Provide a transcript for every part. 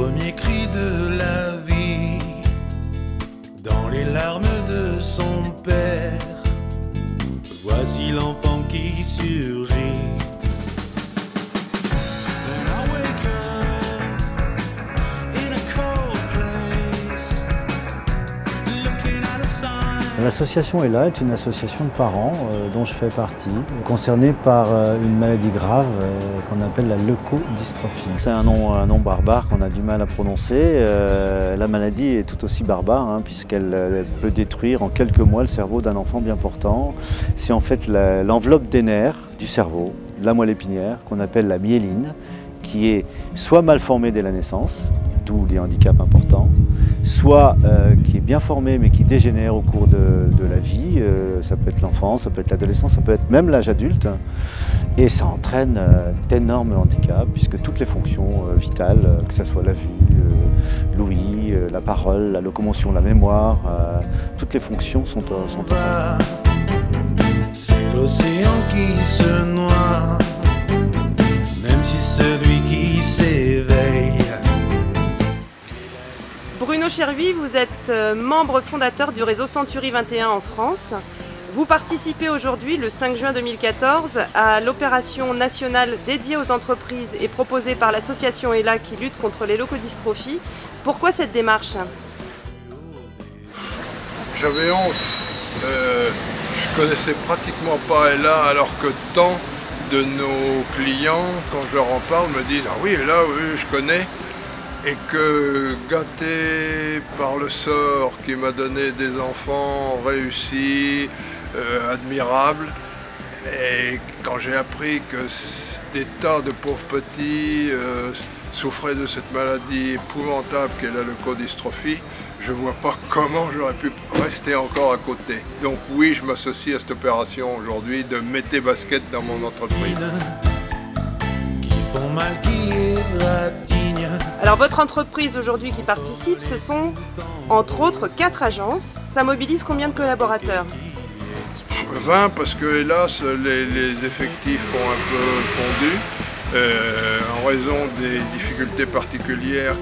premier cri de la vie, dans les larmes de son père, voici l'enfant qui surgit. L'association ELA est une association de parents dont je fais partie, concernés par une maladie grave qu'on appelle la leucodystrophie. C'est un nom barbare qu'on a du mal à prononcer. La maladie est tout aussi barbare puisqu'elle peut détruire en quelques mois le cerveau d'un enfant bien portant. C'est en fait l'enveloppe des nerfs du cerveau, de la moelle épinière, qu'on appelle la myéline, qui est soit mal formée dès la naissance, d'où les handicaps importants, soit qui est bien formé mais qui dégénère au cours de la vie. Ça peut être l'enfance, ça peut être l'adolescence, ça peut être même l'âge adulte. Et ça entraîne d'énormes handicaps puisque toutes les fonctions vitales, que ce soit la vue, l'ouïe, la parole, la locomotion, la mémoire, toutes les fonctions sont C'est l'océan qui se noie, même si celui qui s'éveille. Bruno Chervy, vous êtes membre fondateur du réseau Century 21 en France. Vous participez aujourd'hui, le 5 juin 2014, à l'opération nationale dédiée aux entreprises et proposée par l'association ELA qui lutte contre les leucodystrophies. Pourquoi cette démarche? J'avais honte. Je connaissais pratiquement pas ELA alors que tant de nos clients, quand je leur en parle, me disent « Ah oui, ELA, oui, je connais ». Et que gâté par le sort qui m'a donné des enfants réussis, admirables, et quand j'ai appris que des tas de pauvres petits souffraient de cette maladie épouvantable qu'est la leucodystrophie, je ne vois pas comment j'aurais pu rester encore à côté. Donc oui, je m'associe à cette opération aujourd'hui de Mettez Basket dans mon entreprise. Alors votre entreprise aujourd'hui qui participe, ce sont entre autres 4 agences. Ça mobilise combien de collaborateurs? 20 parce que hélas les effectifs ont un peu fondu en raison des difficultés particulières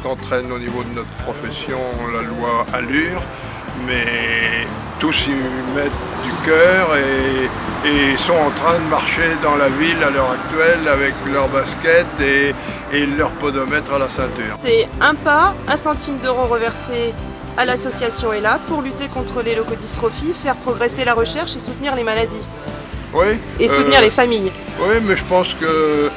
qu'entraîne au niveau de notre profession la loi Allure. Mais tous y mettent du cœur et sont en train de marcher dans la ville à l'heure actuelle avec leur basket et leur podomètre à la ceinture. C'est un pas, 1 centime d'euro reversé à l'association ELA pour lutter contre les leucodystrophies, faire progresser la recherche et soutenir les maladies. Oui. Et soutenir les familles. Oui, mais je pense que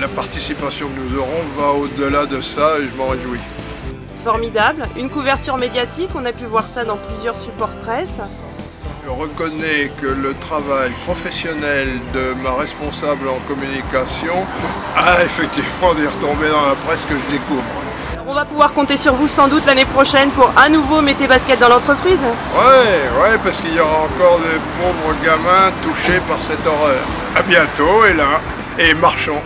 la participation que nous aurons va au-delà de ça et je m'en réjouis. Formidable, une couverture médiatique, on a pu voir ça dans plusieurs supports presse. Je reconnais que le travail professionnel de ma responsable en communication a effectivement des retombées dans la presse que je découvre. On va pouvoir compter sur vous sans doute l'année prochaine pour à nouveau Mettez Basket dans l'entreprise. Ouais, parce qu'il y aura encore de pauvres gamins touchés par cette horreur. À bientôt, et là, et marchons.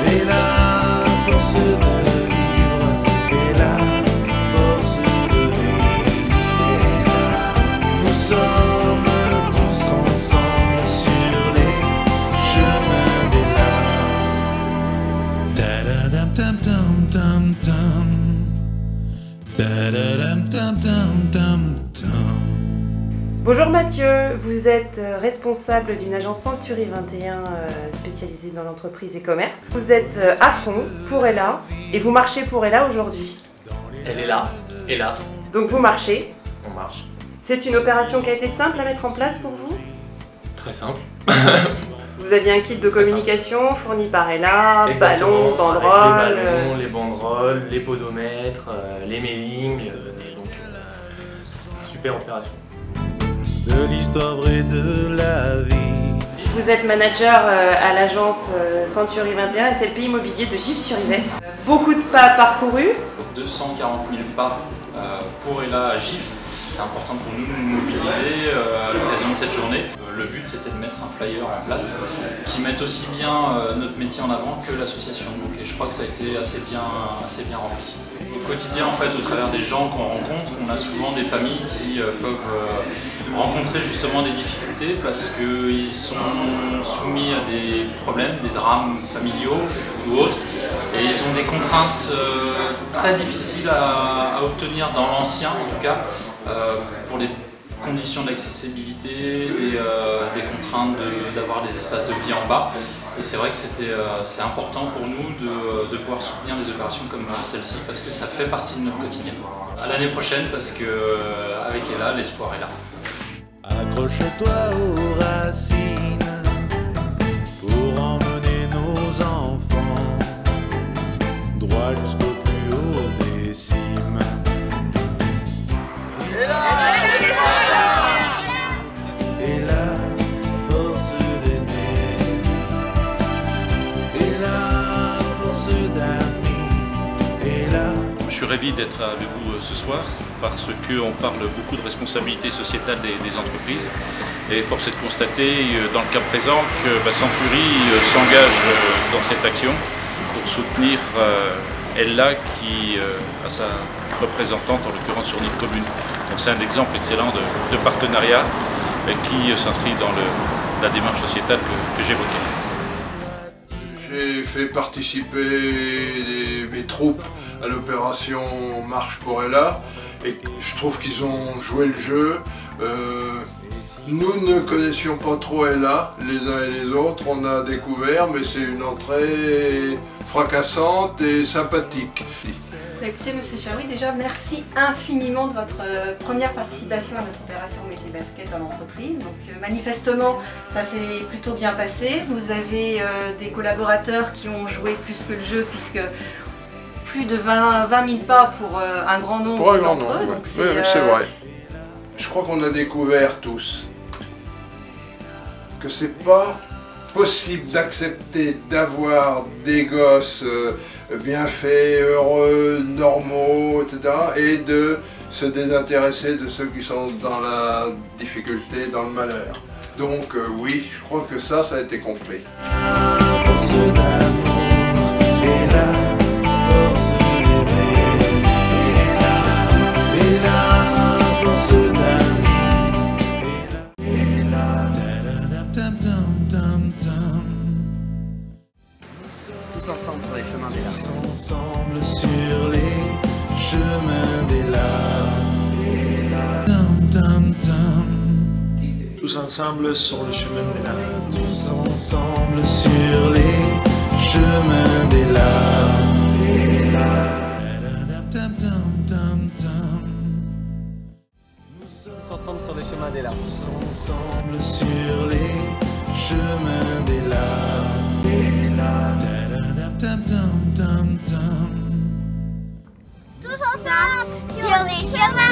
Et la force de vivre, et la force de vivre, et là, nous sommes tous ensemble sur les chemins des larmes. Ta-da-dam tam tam tam tam, ta-da-dam tam tam tam tam. Bonjour Mathieu, vous êtes responsable d'une agence Century 21 spécialisée dans l'entreprise et commerce. Vous êtes à fond pour ELA et vous marchez pour ELA aujourd'hui. Elle est là, et là. Donc vous marchez. On marche. C'est une opération qui a été simple à mettre en place pour vous? Très simple. Vous aviez un kit de communication fourni par ELA, Exactement, ballons, banderoles. avec les ballons, les banderoles, les podomètres, les mailings, donc super opération. De l'histoire vraie de la vie. Vous êtes manager à l'agence Century 21 et c'est le pays immobilier de Gif-sur-Yvette. Beaucoup de pas parcourus. 240 000 pas pour ELA à Gif. C'est important pour nous de nous mobiliser à l'occasion de cette journée. Le but c'était de mettre un flyer en place qui mette aussi bien notre métier en avant que l'association. Et je crois que ça a été assez bien rempli. Au quotidien, en fait, au travers des gens qu'on rencontre, on a souvent des familles qui peuvent rencontrer justement des difficultés parce qu'ils sont soumis à des problèmes, des drames familiaux ou autres. Et ils ont des contraintes très difficiles à obtenir dans l'ancien, en tout cas, pour les conditions d'accessibilité, des contraintes d'avoir des espaces de vie en bas. Et c'est vrai que c'est important pour nous de pouvoir soutenir des opérations comme celle-ci parce que ça fait partie de notre quotidien. À l'année prochaine parce qu'avec Ella, l'espoir est là. Accroche-toi aux racines pour emmener nos enfants droit jusqu'au plus haut des cimes. Et la force d'aimer, et la force d'amis, et la... Je suis ravi d'être debout ce soir parce qu'on parle beaucoup de responsabilité sociétale des entreprises et force est de constater dans le cas présent que Century s'engage dans cette action pour soutenir Ella qui a sa représentante en l'occurrence sur notre commune. Donc c'est un exemple excellent de partenariat qui s'inscrit dans la démarche sociétale que j'évoquais. J'ai fait participer mes troupes à l'opération Marche pour Ella et je trouve qu'ils ont joué le jeu. Nous ne connaissions pas trop Ella, les uns et les autres, on a découvert, mais c'est une entrée fracassante et sympathique. Écoutez, Monsieur Charoui, déjà merci infiniment de votre première participation à notre opération Mettez Basket dans l'entreprise. Donc manifestement, ça s'est plutôt bien passé. Vous avez des collaborateurs qui ont joué plus que le jeu puisque plus de 20 000 pas pour un grand nombre d'entre eux. Donc c'est vrai. Je crois qu'on a découvert tous que c'est pas possible d'accepter d'avoir des gosses bien faits, heureux, normaux, etc. et de se désintéresser de ceux qui sont dans la difficulté, dans le malheur. Donc oui, je crois que ça a été compris. Tous ensemble sur les chemins d'Ella. Tous ensemble sur les chemins d'Ella. Tous ensemble sur le chemin d'Ella. Tous ensemble sur les chemins d'Ella. Tous ensemble sur les chemins d'Ella. Tous ensemble sur les chemins d'Ella. Tous ensemble sur les chemins